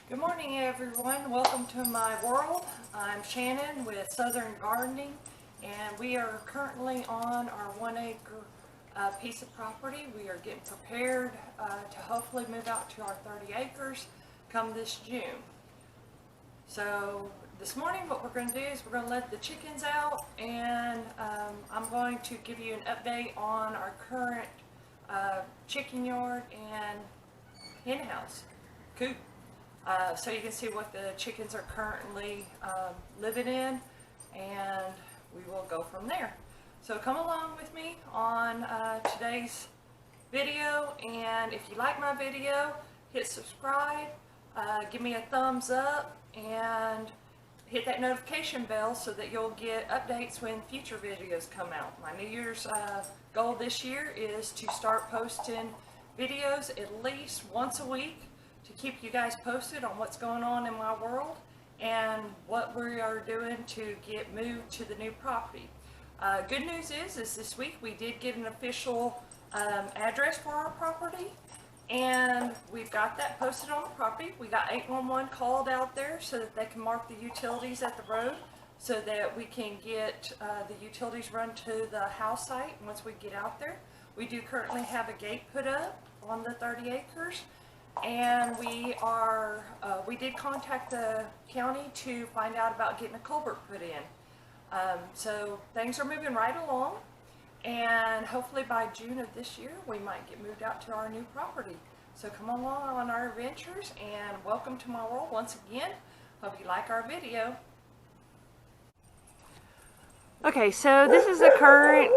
Good morning, everyone. Welcome to my world. I'm Shannon with Southern Gardening, and we are currently on our 1-acre piece of property. We are getting prepared to hopefully move out to our 30 acres come this June. So this morning what we're going to do is we're going to let the chickens out, and I'm going to give you an update on our current chicken yard and hen house, Coop. So you can see what the chickens are currently living in, and we will go from there. So come along with me on today's video, and if you like my video, hit subscribe, give me a thumbs up, and hit that notification bell so that you'll get updates when future videos come out. My New Year's goal this year is to start posting videos at least once a week to keep you guys posted on what's going on in my world and what we are doing to get moved to the new property. Good news is this week we did get an official address for our property, and we've got that posted on the property. We got 811 called out there so that they can mark the utilities at the road so that we can get the utilities run to the house site once we get out there. We do currently have a gate put up on the 30 acres. And we did contact the county to find out about getting a culvert put in. So things are moving right along, and hopefully by June of this year we might get moved out to our new property. So come along on our adventures, and welcome to my world once again. Hope you like our video. Okay, so this is the current,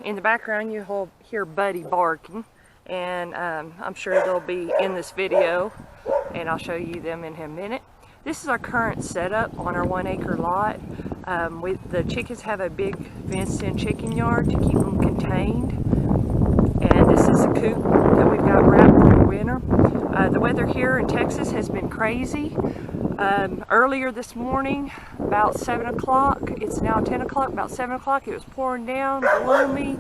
in the background you'll hear Buddy barking. And I'm sure they'll be in this video, and I'll show you them in a minute. This is our current setup on our 1-acre lot. The chickens have a big fenced-in chicken yard to keep them contained, and this is a coop that we've got wrapped for the winter. The weather here in Texas has been crazy. Earlier this morning, about 7 o'clock, it's now 10 o'clock, about 7 o'clock, it was pouring down, gloomy,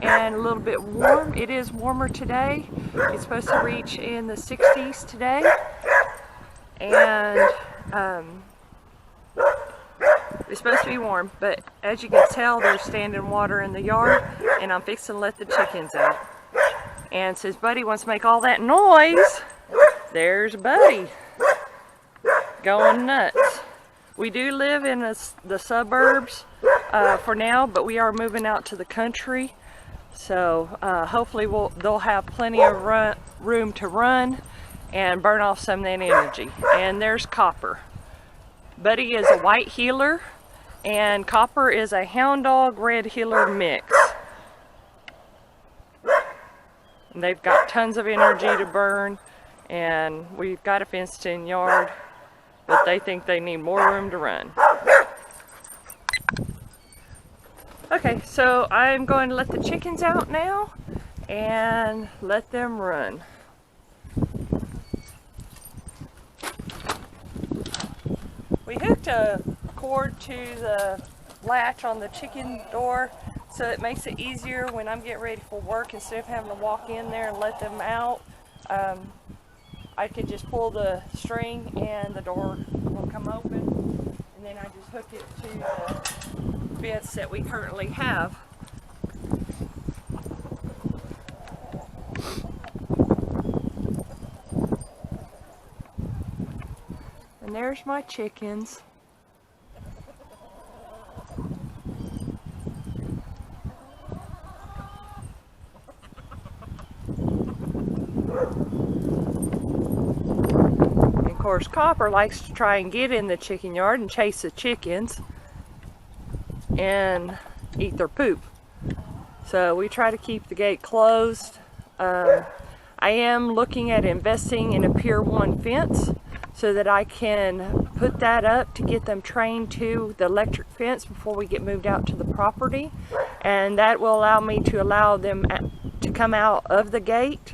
and a little bit warm. It is warmer today. It's supposed to reach in the 60s today, and it's supposed to be warm, but as you can tell, there's standing water in the yard, and I'm fixing to let the chickens out. And since Buddy wants to make all that noise, there's Buddy going nuts. We do live in the suburbs for now, but we are moving out to the country. So hopefully they'll have plenty of room to run and burn off some of that energy. And there's Copper. Buddy is a white heeler, and Copper is a hound dog red heeler mix. And they've got tons of energy to burn, and we've got a fenced-in yard, but they think they need more room to run. Okay, so I'm going to let the chickens out now and let them run. We hooked a cord to the latch on the chicken door so it makes it easier when I'm getting ready for work. Instead of having to walk in there and let them out, I could just pull the string and the door will come open, and then I just hook it to the fence that we currently have. And there's my chickens. Of course, Copper likes to try and get in the chicken yard and chase the chickens and eat their poop. So we try to keep the gate closed. I am looking at investing in a Pier 1 fence so that I can put that up to get them trained to the electric fence before we get moved out to the property. And that will allow me to allow them to come out of the gate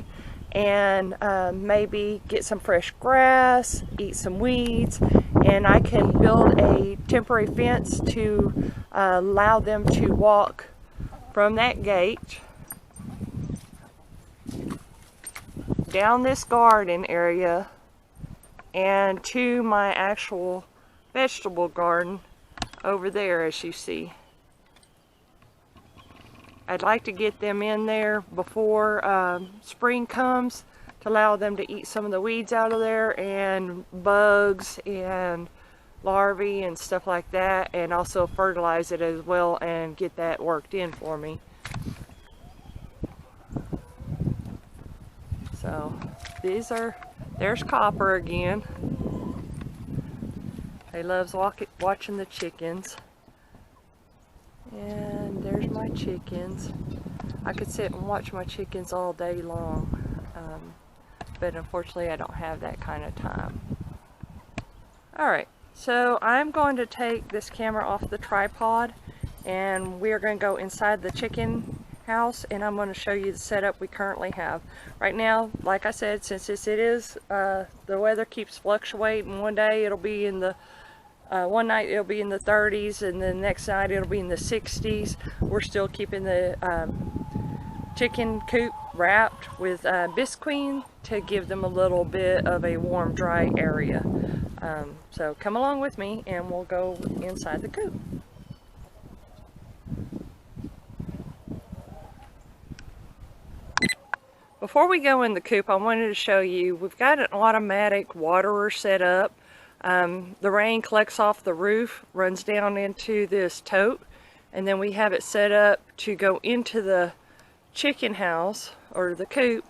and maybe get some fresh grass, eat some weeds, and I can build a temporary fence to allow them to walk from that gate down this garden area and to my actual vegetable garden over there, as you see. I'd like to get them in there before spring comes to allow them to eat some of the weeds out of there and bugs and larvae and stuff like that, and also fertilize it as well and get that worked in for me. So there's Copper again. He loves watching the chickens. And there's my chickens. I could sit and watch my chickens all day long, but unfortunately I don't have that kind of time. Alright, so I'm going to take this camera off the tripod, and we're going to go inside the chicken house, and I'm going to show you the setup we currently have. Right now, like I said, since the weather keeps fluctuating, one day it'll be in the one night it'll be in the 30s, and the next night it'll be in the 60s. We're still keeping the chicken coop wrapped with bisqueen to give them a little bit of a warm, dry area. So come along with me and we'll go inside the coop. Before we go in the coop, I wanted to show you, we've got an automatic waterer set up. The rain collects off the roof, runs down into this tote, and then we have it set up to go into the chicken house, or the coop,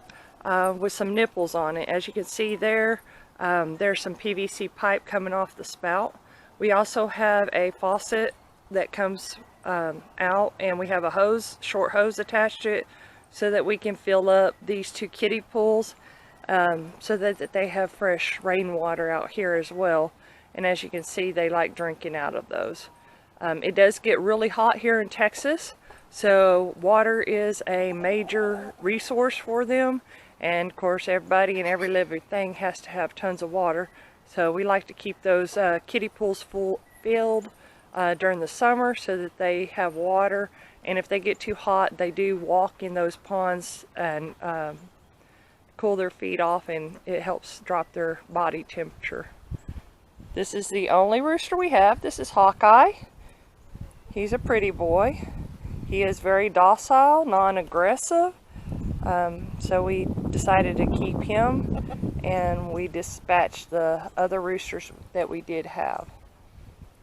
with some nipples on it. As you can see there, there's some PVC pipe coming off the spout. We also have a faucet that comes out, and we have a hose, short hose attached to it, so that we can fill up these two kiddie pools, so that they have fresh rainwater out here as well. And as you can see, they like drinking out of those. It does get really hot here in Texas, so water is a major resource for them, and of course everybody and every living thing has to have tons of water. So we like to keep those kiddie pools filled during the summer so that they have water, and if they get too hot, they do walk in those ponds and cool their feet off, and it helps drop their body temperature. This is the only rooster we have. This is Hawkeye. He's a pretty boy. He is very docile, non-aggressive, so we decided to keep him, and we dispatched the other roosters that we did have.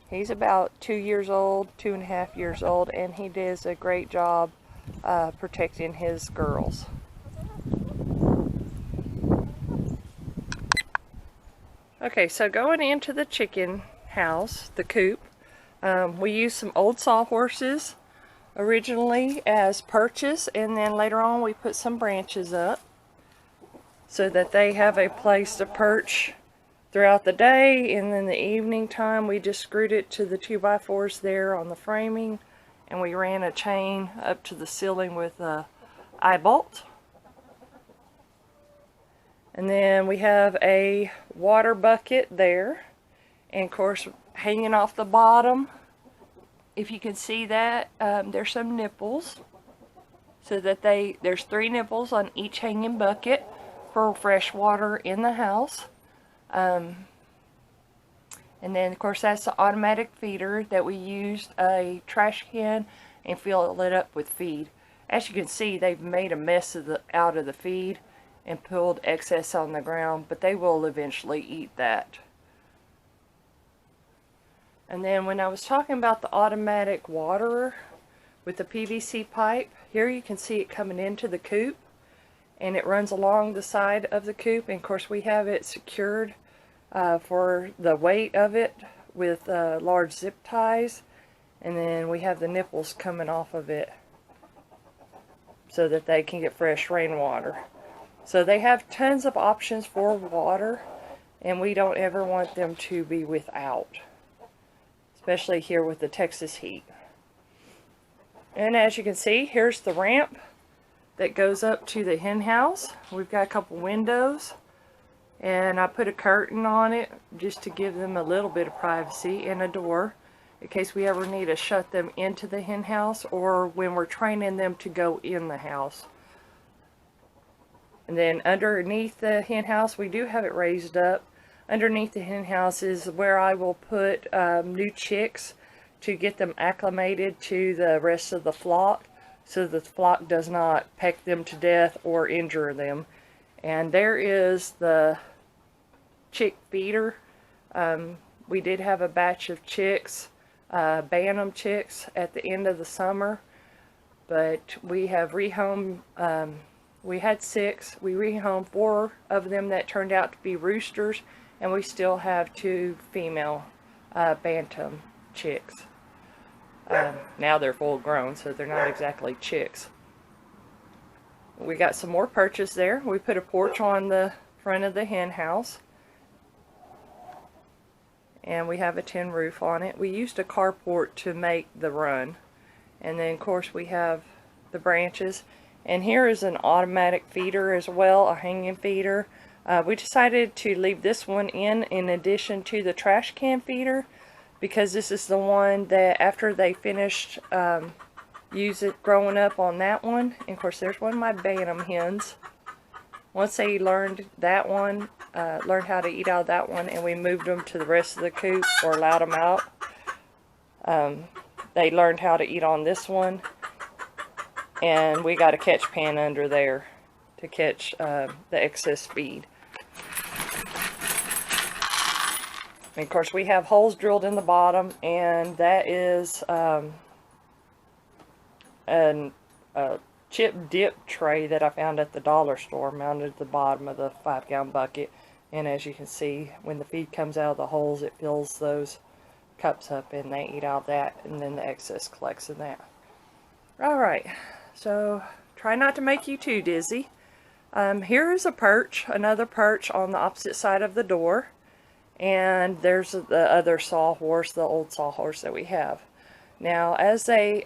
He's about 2 years old, 2.5 years old, and he does a great job protecting his girls. Okay, so going into the chicken house, the coop, we used some old sawhorses originally as perches, and then later on we put some branches up so that they have a place to perch throughout the day, and then the evening time we just screwed it to the 2x4s there on the framing, and we ran a chain up to the ceiling with a eye bolt. And then we have a water bucket there, and of course hanging off the bottom, if you can see that, there's some nipples, so that there's 3 nipples on each hanging bucket for fresh water in the house. And then of course that's the automatic feeder that we used a trash can and fill it up with feed. As you can see, they've made a mess out of the feed and pulled excess on the ground, but they will eventually eat that. And then when I was talking about the automatic waterer with the PVC pipe, here you can see it coming into the coop, and it runs along the side of the coop, and of course we have it secured for the weight of it with large zip ties, and then we have the nipples coming off of it so that they can get fresh rainwater. So they have tons of options for water, and we don't ever want them to be without, especially here with the Texas heat. And as you can see, here's the ramp that goes up to the hen house. We've got a couple windows, and I put a curtain on it just to give them a little bit of privacy, and a door in case we ever need to shut them into the hen house or when we're training them to go in the house. And then underneath the hen house, we do have it raised up. underneath the hen house is where I will put new chicks to get them acclimated to the rest of the flock, so the flock does not peck them to death or injure them. And there is the chick feeder. We did have a batch of chicks, bantam chicks, at the end of the summer, but we have rehomed, we had 6, we rehomed 4 of them that turned out to be roosters, and we still have 2 female bantam chicks. Now they're full grown, so they're not exactly chicks. We got some more purchase there. We put a porch on the front of the hen house, and we have a tin roof on it. We used a carport to make the run, and then of course we have the branches. And here is an automatic feeder as well, a hanging feeder. We decided to leave this one in addition to the trash can feeder, because this is the one that after they finished growing up on that one, and of course there's one of my bantam hens. Once they learned that one, learned how to eat out of that one, and we moved them to the rest of the coop, or allowed them out, they learned how to eat on this one, and we got a catch pan under there to catch the excess feed. And of course we have holes drilled in the bottom, and that is a chip dip tray that I found at the dollar store, mounted at the bottom of the 5-gallon bucket. And as you can see, when the feed comes out of the holes, it fills those cups up and they eat out of that, and then the excess collects in that. Alright, so try not to make you too dizzy. Here is a perch, another perch on the opposite side of the door. And there's the other sawhorse, the old sawhorse that we have. Now, as I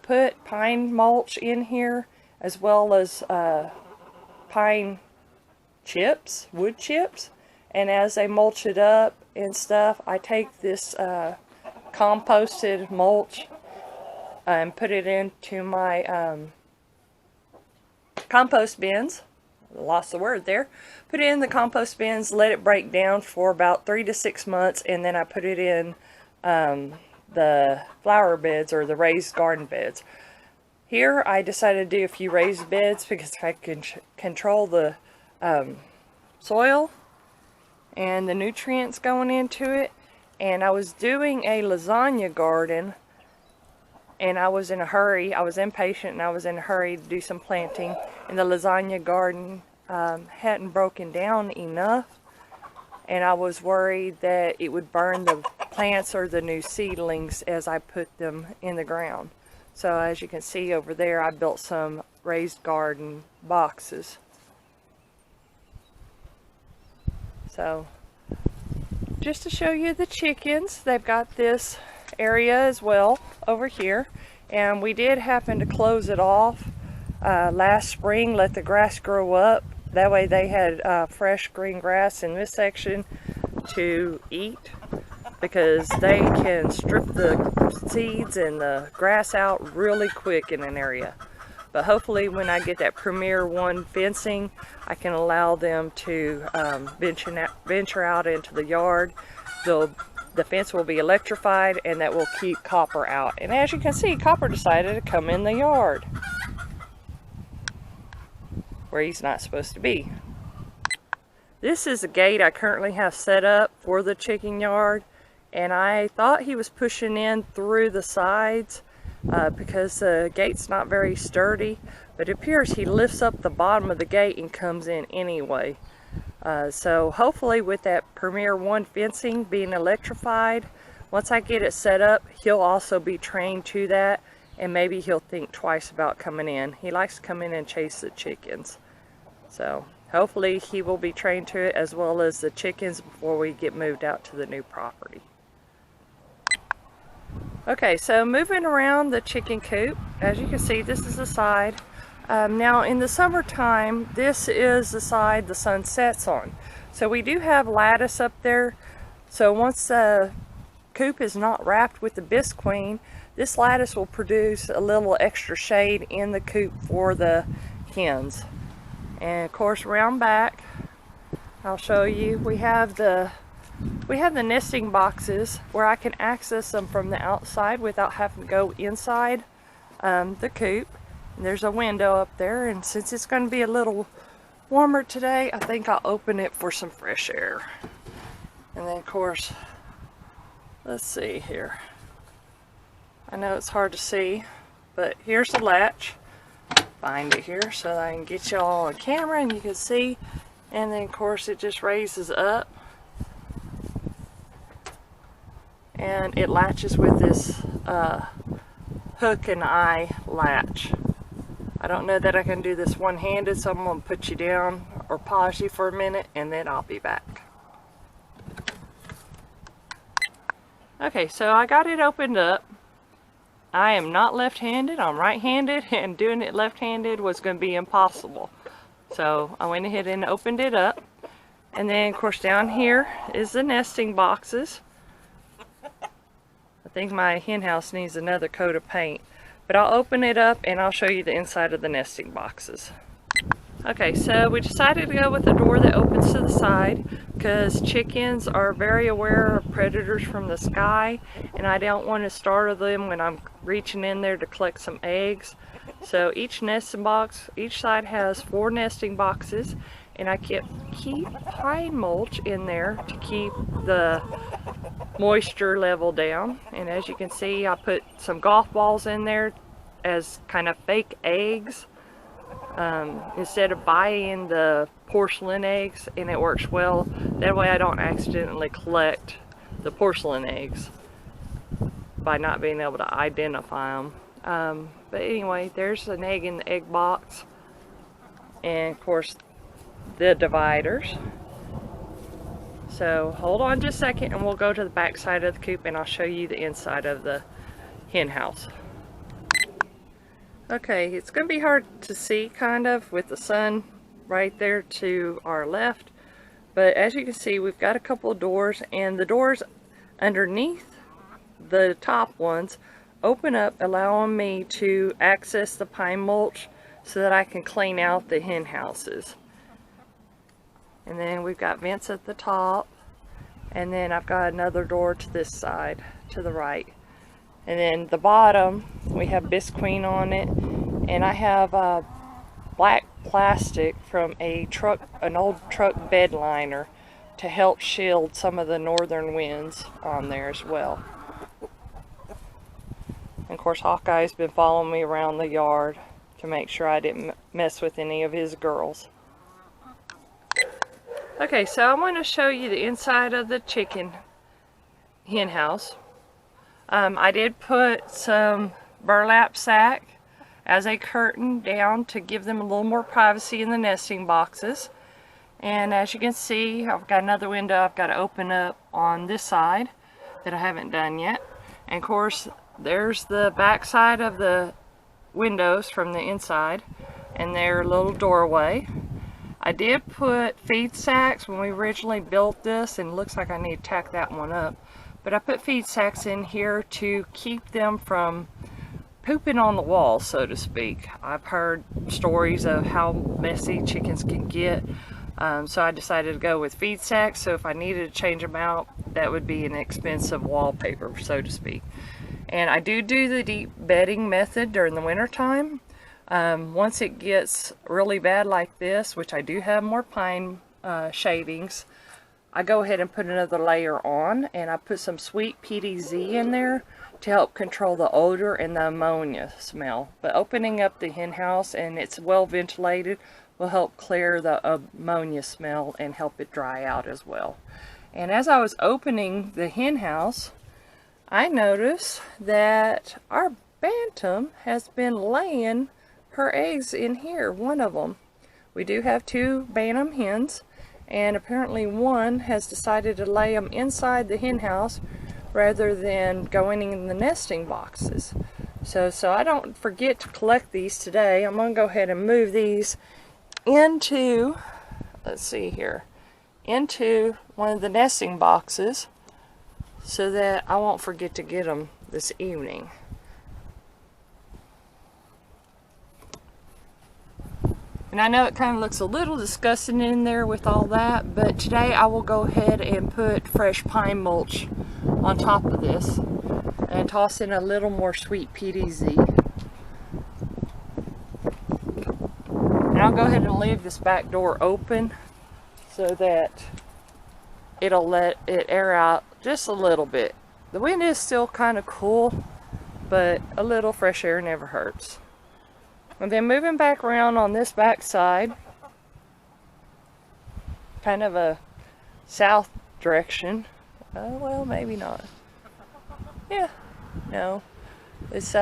put pine mulch in here, as well as pine chips, wood chips, and as they mulch it up and stuff, I take this composted mulch and put it into my compost bins. Lost the word there. Put it in the compost bins, let it break down for about 3 to 6 months, and then I put it in the flower beds, or the raised garden beds. Here I decided to do a few raised beds because I can control the soil and the nutrients going into it. And I was doing a lasagna garden, and I was in a hurry. I was impatient, and I was in a hurry to do some planting, and the lasagna garden hadn't broken down enough, and I was worried that it would burn the plants or the new seedlings as I put them in the ground. So as you can see over there, I built some raised garden boxes. So just to show you the chickens, they've got this area as well over here, and we did happen to close it off last spring, let the grass grow up. That way they had fresh green grass in this section to eat, because they can strip the seeds and the grass out really quick in an area. But hopefully when I get that Premier 1 fencing, I can allow them to venture out into the yard. The fence will be electrified, and that will keep Copper out. And as you can see, Copper decided to come in the yard where he's not supposed to be. This is a gate I currently have set up for the chicken yard, and I thought he was pushing in through the sides because the gate's not very sturdy, but it appears he lifts up the bottom of the gate and comes in anyway. So hopefully with that Premier 1 fencing being electrified, once I get it set up, he'll also be trained to that, and maybe he'll think twice about coming in. He likes to come in and chase the chickens. So hopefully he will be trained to it, as well as the chickens, before we get moved out to the new property. Okay, so moving around the chicken coop, as you can see, this is the side. Now in the summertime, this is the side the sun sets on. So we do have lattice up there. So once the coop is not wrapped with the bisqueen, this lattice will produce a little extra shade in the coop for the hens. And of course around back, I'll show you, we have the we have the nesting boxes where I can access them from the outside without having to go inside the coop. And there's a window up there, and since it's going to be a little warmer today, I think I'll open it for some fresh air. And then of course, let's see here. I know it's hard to see, but here's the latch. Find it here so that I can get y'all on camera and you can see. And then of course it just raises up. And it latches with this hook and eye latch. I don't know that I can do this one-handed, so I'm going to put you down or pause you for a minute and then I'll be back. Okay, so I got it opened up. I am not left-handed, I'm right-handed, and doing it left-handed was going to be impossible. So I went ahead and opened it up. And then of course down here is the nesting boxes. I think my hen house needs another coat of paint. But I'll open it up and I'll show you the inside of the nesting boxes. Okay, so we decided to go with a door that opens to the side because chickens are very aware of predators from the sky, and I don't want to startle them when I'm reaching in there to collect some eggs. So each nesting box, each side has 4 nesting boxes, and I keep pine mulch in there to keep the moisture level down. And as you can see, I put some golf balls in there as kind of fake eggs. Instead of buying the porcelain eggs, and it works well. That way I don't accidentally collect the porcelain eggs by not being able to identify them. But anyway, there's an egg in the egg box, and of course the dividers. So hold on just a second and we'll go to the back side of the coop and I'll show you the inside of the hen house. Okay, it's going to be hard to see kind of with the sun right there to our left, but as you can see we've got a couple of doors, and the doors underneath the top ones open up, allowing me to access the pine mulch so that I can clean out the hen houses. And then we've got vents at the top, and then I've got another door to this side to the right. And then the bottom, we have bisqueen on it, and I have black plastic from an old truck bed liner to help shield some of the northern winds on there as well. And of course Hawkeye's been following me around the yard to make sure I didn't mess with any of his girls. Okay, so I want to show you the inside of the chicken hen house. I did put some burlap sack as a curtain down to give them a little more privacy in the nesting boxes. And as you can see, I've got another window I've got to open up on this side that I haven't done yet. And of course, there's the back side of the windows from the inside and their little doorway. I did put feed sacks when we originally built this, and it looks like I need to tack that one up. But I put feed sacks in here to keep them from pooping on the wall, so to speak. I've heard stories of how messy chickens can get, so I decided to go with feed sacks. So if I needed to change them out, that would be an expensive wallpaper, so to speak. And I do the deep bedding method during the winter time. Once it gets really bad like this, which I do have more pine shavings, I go ahead and put another layer on, and I put some sweet PDZ in there to help control the odor and the ammonia smell. But opening up the hen house and it's well ventilated will help clear the ammonia smell and help it dry out as well. And as I was opening the hen house, I noticed that our bantam has been laying her eggs in here, one of them. We do have 2 bantam hens, and apparently one has decided to lay them inside the hen house rather than going in the nesting boxes. So I don't forget to collect these today. I'm going to go ahead and move these into, let's see here, into one of the nesting boxes so that I won't forget to get them this evening. And I know it kind of looks a little disgusting in there with all that, but today I will go ahead and put fresh pine mulch on top of this and toss in a little more sweet PDZ. And I'll go ahead and leave this back door open so that it'll let it air out just a little bit. The wind is still kind of cool, but a little fresh air never hurts. And then moving back around on this back side, kind of a south direction. Well, maybe not. Yeah, no. It's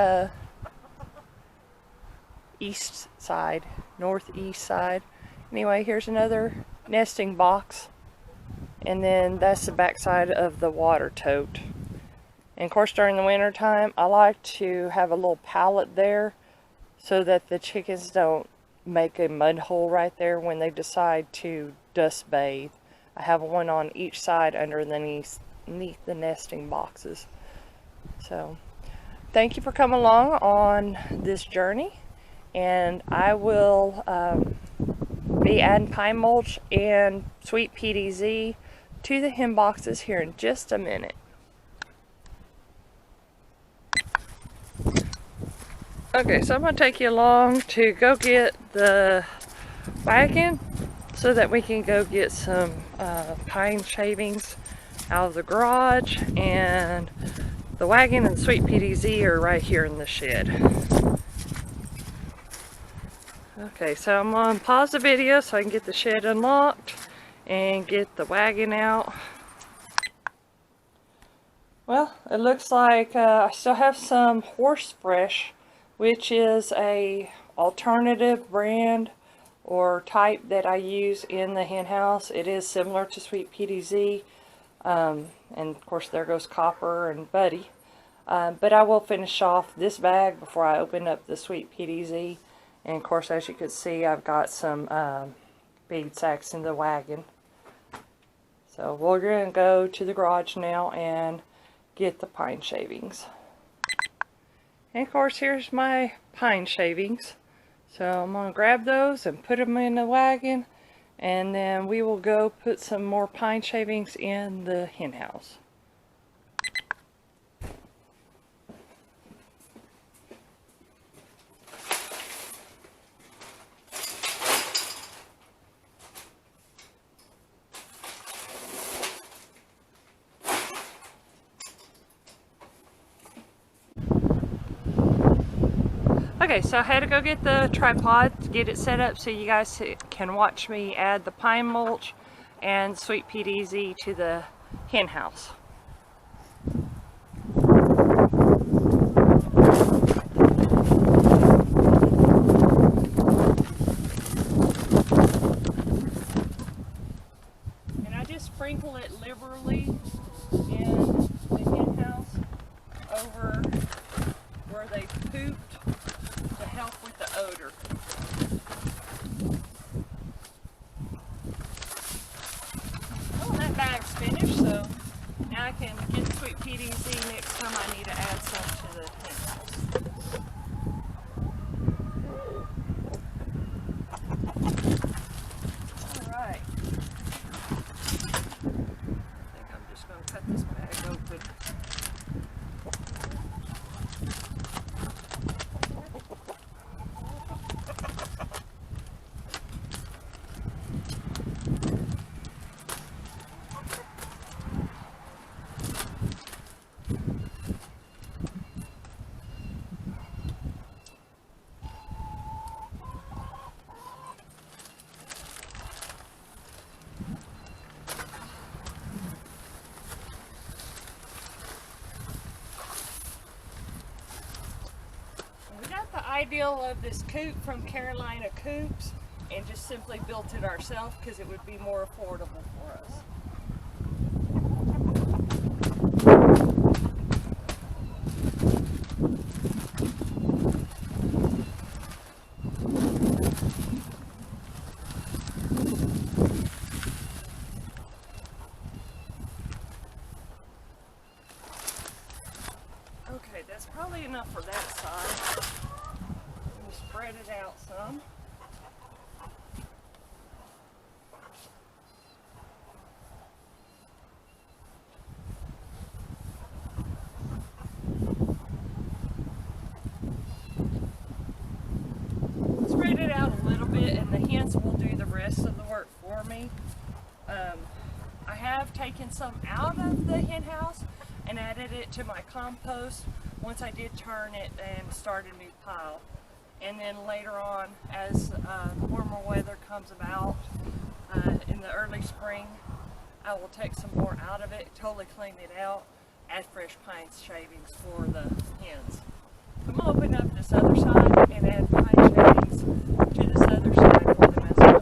east side, northeast side. Anyway, here's another nesting box. And then that's the back side of the water tote. And of course, during the winter time, I like to have a little pallet there so that the chickens don't make a mud hole right there when they decide to dust bathe. I have one on each side underneath the nesting boxes. So, thank you for coming along on this journey. And I will be adding pine mulch and sweet PDZ to the hen boxes here in just a minute. Okay, so I'm going to take you along to go get the wagon so that we can go get some pine shavings out of the garage, and the wagon and the sweet PDZ are right here in the shed. Okay, so I'm going to pause the video so I can get the shed unlocked and get the wagon out. Well, it looks like I still have some Horse Fresh, which is a alternative brand or type that I use in the hen house. It is similar to sweet PDZ, and of course there goes Copper and Buddy. But I will finish off this bag before I open up the sweet PDZ. And of course, as you can see, I've got some bead sacks in the wagon. So we're going to go to the garage now and get the pine shavings. And of course, here's my pine shavings. So I'm going to grab those and put them in the wagon, and then we will go put some more pine shavings in the hen house. Okay, so I had to go get the tripod to get it set up so you guys can watch me add the pine mulch and sweet PDZ to the hen house. And I just sprinkle it liberally in the hen house over where they pooped to help with the odor. Oh, that bag's finished, so now I can get sweet PDZ next time I need to add some to the hen house. Alright. I think I'm just going to cut this bag open. Ideal of this coop from Carolina Coops, and just simply built it ourselves because it would be more affordable for us. Okay, that's probably enough for that side. Spread it out some. hens will do the rest of the work for me. I have taken some out of the hen house and added it to my compost once I did turn it and start a new pile. And then later on, as warmer weather comes about in the early spring, I will take some more out of it, totally clean it out, add fresh pine shavings for the hens. I'm going to open up this other side and add pine shavings to this other side for them as well.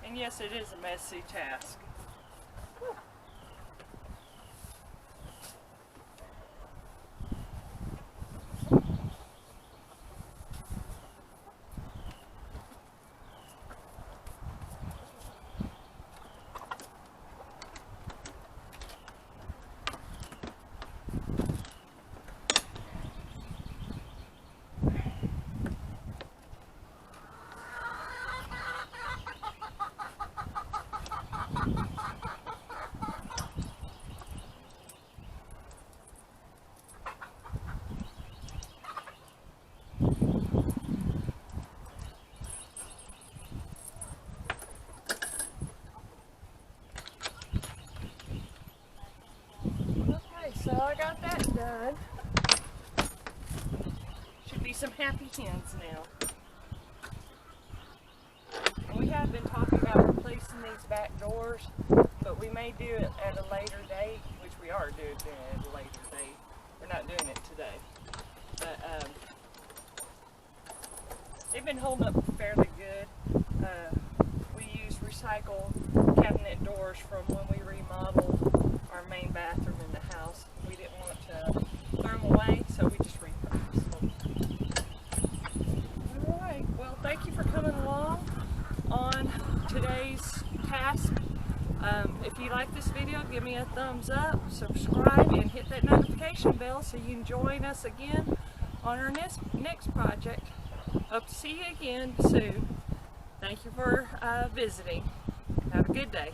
And yes, it is a messy task. Whew. So I got that done. Should be some happy hens now. And we have been talking about replacing these back doors, but we may do it at a later date, which we are doing it at a later date. We're not doing it today. But they've been holding up fairly good. We use recycled cabinet doors from when we remodeled our main bathroom in the house. We didn't want to throw them away, so we just repurposed them. Alright, well, thank you for coming along on today's task. If you like this video, give me a thumbs up, subscribe, and hit that notification bell so you can join us again on our next project. Hope to see you again soon. Thank you for visiting. Have a good day.